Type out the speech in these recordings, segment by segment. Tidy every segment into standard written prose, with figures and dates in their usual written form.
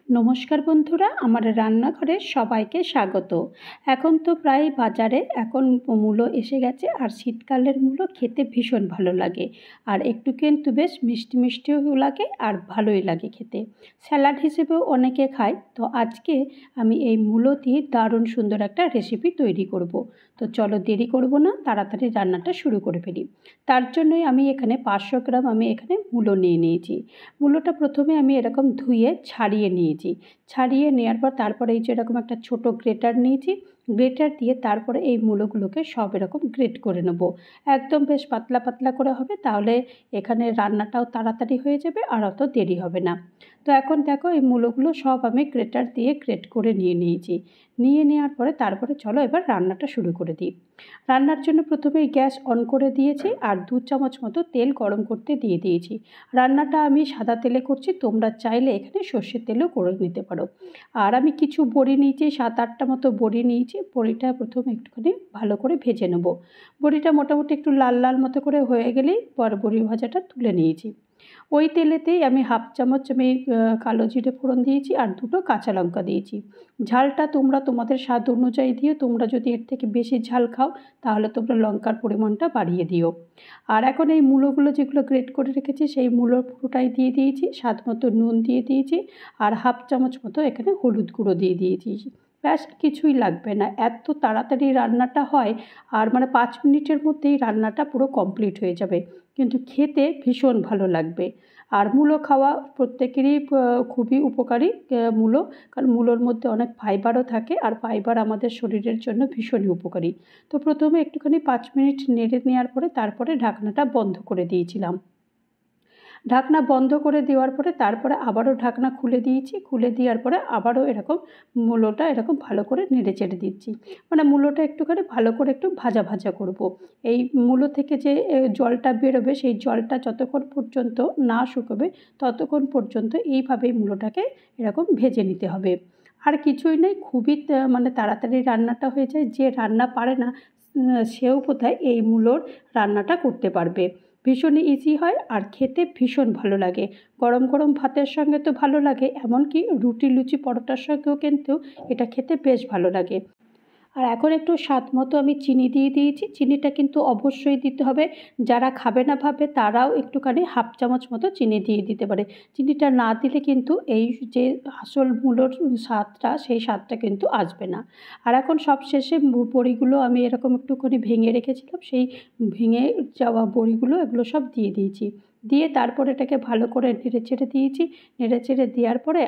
নমস্কার বন্ধুরা, আমার রান্নাঘরে সবাইকে স্বাগত। এখন তো প্রায় বাজারে মূলো এসে গেছে, আর শীতকালের মূলো খেতে ভীষণ ভালো লাগে, আর একটু কিন্তু বেশ মিষ্টি মিষ্টিও লাগে আর ভালোই লাগে খেতে। স্যালাড হিসেবেও অনেকে খায়। তো আজকে আমি এই মূলো দিয়ে দারুণ সুন্দর একটা রেসিপি তৈরি করব। তো চলো দেরি করব না, তাড়াতাড়ি রান্নাটা শুরু করে ফেলি। তার জন্যই আমি এখানে 500 গ্রাম মূলো নিয়ে নিয়েছি। মূলোটা প্রথমে আমি এরকম ধুয়ে ছাড়িয়ে নিয়েছি। ছাড়িয়ে নেওয়ার পর তারপরে এই যে এরকম একটা ছোট গ্রেটার নিয়েছি। গ্রেটার দিয়ে তারপরে এই মূলোগুলোকে সব এরকম গ্রেট করে নেব। একদম বেশ পাতলা পাতলা করে হবে, তাহলে এখানে রান্নাটাও তাড়াতাড়ি হয়ে যাবে আর অত দেরি হবে না। তো এখন দেখো এই মূলোগুলো সব আমি গ্রেটার দিয়ে গ্রেট করে নিয়েছি। নিয়ে নেওয়ার পরে তারপরে চলো এবার রান্নাটা শুরু করে দিই। রান্নার জন্য প্রথমেই গ্যাস অন করে দিয়েছি আর 2 চামচ মতো তেল গরম করতে দিয়ে দিয়েছি। রান্নাটা আমি সাদা তেলে করছি, তোমরা চাইলে এখানে সর্ষের তেলেও করে নিতে পারো। আর আমি কিছু বড়ি নিয়েছি, 7-8টা মতো বড়ি নিয়েছি। বড়িটা প্রথমে একটুখানি ভালো করে ভেজে নেব। বড়িটা মোটামুটি একটু লাল লাল মতো করে হয়ে গেলেই পর বড়ি ভাজাটা তুলে নিয়েছি। ওই তেলেতেই আমি 1/2 চামচ কালো জিরে ফোড়ন দিয়েছি আর 2টো কাঁচা লঙ্কা দিয়েছি। ঝালটা তোমরা তোমাদের স্বাদ অনুযায়ী দিও। তোমরা যদি এর থেকে বেশি ঝাল খাও তাহলে তোমরা লঙ্কার পরিমাণটা বাড়িয়ে দিও। আর এখন এই মূলোগুলো যেগুলো গ্রেট করে রেখেছি সেই মূলোর পুরোটাই দিয়ে দিয়েছি। স্বাদ মতো নুন দিয়ে দিয়েছি আর 1/2 চামচ মতো এখানে হলুদ গুঁড়ো দিয়ে দিয়েছি। ব্যাস, কিছুই লাগবে না। এত তাড়াতাড়ি রান্নাটা হয়, আর 5 মিনিটের মধ্যেই রান্নাটা পুরো কমপ্লিট হয়ে যাবে, কিন্তু খেতে ভীষণ ভালো লাগবে। আর মূলো খাওয়া প্রত্যেকেরই খুবই উপকারী মূলো, কারণ মূলোর মধ্যে অনেক ফাইবারও থাকে, আর ফাইবার আমাদের শরীরের জন্য ভীষণই উপকারী। তো প্রথমে একটুখানি 5 মিনিট নেড়ে নেওয়ার পরে তারপরে ঢাকনাটা বন্ধ করে দিয়েছিলাম। ঢাকনা বন্ধ করে দেওয়ার পরে তারপরে আবারও ঢাকনা খুলে দিয়েছি। খুলে দেওয়ার পরে আবারও এরকম মূলোটা এরকম ভালো করে নেড়ে চেড়ে দিচ্ছি। মূলোটা একটুখানি ভালো করে একটু ভাজা ভাজা করব। এই মূলো থেকে যে জলটা বেরোবে সেই জলটা যতক্ষণ পর্যন্ত না শুকোবে ততক্ষণ পর্যন্ত এইভাবেই মূলোটাকে এরকম ভেজে নিতে হবে। আর কিছুই নেই, খুবই তাড়াতাড়ি রান্নাটা হয়ে যায়। যে রান্না পারে না সেও বোধহয় এই মূলোর রান্নাটা করতে পারবে। ভীষণই ইজি হয় আর খেতে ভীষণ ভালো লাগে। গরম গরম ভাতের সঙ্গে তো ভালো লাগে, এমনকি রুটি লুচি পরোটার সঙ্গেও কিন্তু এটা খেতে বেশ ভালো লাগে। আর এখন একটু স্বাদ মতো আমি চিনি দিয়ে দিয়েছি। চিনিটা কিন্তু অবশ্যই দিতে হবে। যারা খাবে না ভাবে তারাও একটুখানি 1/2 চামচ মতো চিনি দিয়ে দিতে পারে। চিনিটা না দিলে কিন্তু এই যে আসল মূলোর স্বাদটা, সেই স্বাদটা কিন্তু আসবে না। আর এখন সব শেষে বড়িগুলো আমি এরকম একটুখানি ভেঙে রেখেছিলাম, সেই ভেঙে যাওয়া বড়িগুলো এগুলো সব দিয়ে দিয়েছি। দিয়ে তারপর এটাকে ভালো করে নেড়ে চেড়ে দিয়েছি। নেড়ে চেড়ে দেওয়ার পরে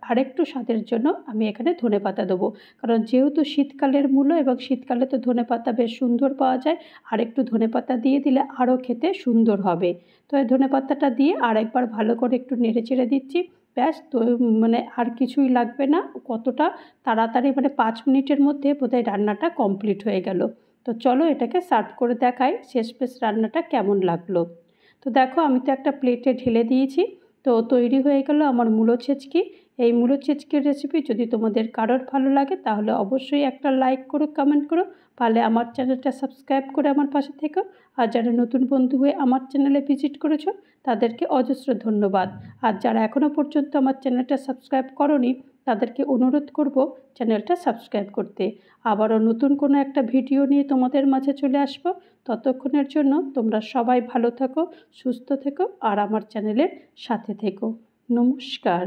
আরেকটু স্বাদের জন্য আমি এখানে ধনেপাতা দেবো, কারণ যেহেতু শীতকালের মূলো এবং শীতকালে তো ধনেপাতা বেশ সুন্দর পাওয়া যায়। আর একটু ধনেপাতা দিয়ে দিলে আরও খেতে সুন্দর হবে। তো এই ধনেপাতাটা দিয়ে আরেকবার ভালো করে একটু নেড়ে চেড়ে দিচ্ছি। ব্যাস, তো আর কিছুই লাগবে না। কতটা তাড়াতাড়ি 5 মিনিটের মধ্যে বোধহয় রান্নাটা কমপ্লিট হয়ে গেল। তো চলো এটাকে সার্ভ করে দেখাই শেষমেশ রান্নাটা কেমন লাগলো। তো দেখো আমি তো একটা প্লেটে ঢেলে দিয়েছি। তো তৈরি হয়ে গেল আমার মূলো ছেচকি। এই মূলো ছেচকির রেসিপি যদি তোমাদের কারোর ভালো লাগে তাহলে অবশ্যই একটা লাইক করো, কমেন্ট করো। পারলে আমার চ্যানেলটা সাবস্ক্রাইব করে আমার পাশে থেকো। আর যারা নতুন বন্ধু হয়ে আমার চ্যানেলে ভিজিট করেছো তাদেরকে অজস্র ধন্যবাদ। আর যারা এখনও পর্যন্ত আমার চ্যানেলটা সাবস্ক্রাইব করোনি তাদেরকে অনুরোধ করব চ্যানেলটা সাবস্ক্রাইব করতে। আবারও নতুন কোনো একটা ভিডিও নিয়ে তোমাদের মাঝে চলে আসবো। ততক্ষণের জন্য তোমরা সবাই ভালো থাকো, সুস্থ থেকো আর আমার চ্যানেলের সাথে থেকো। নমস্কার।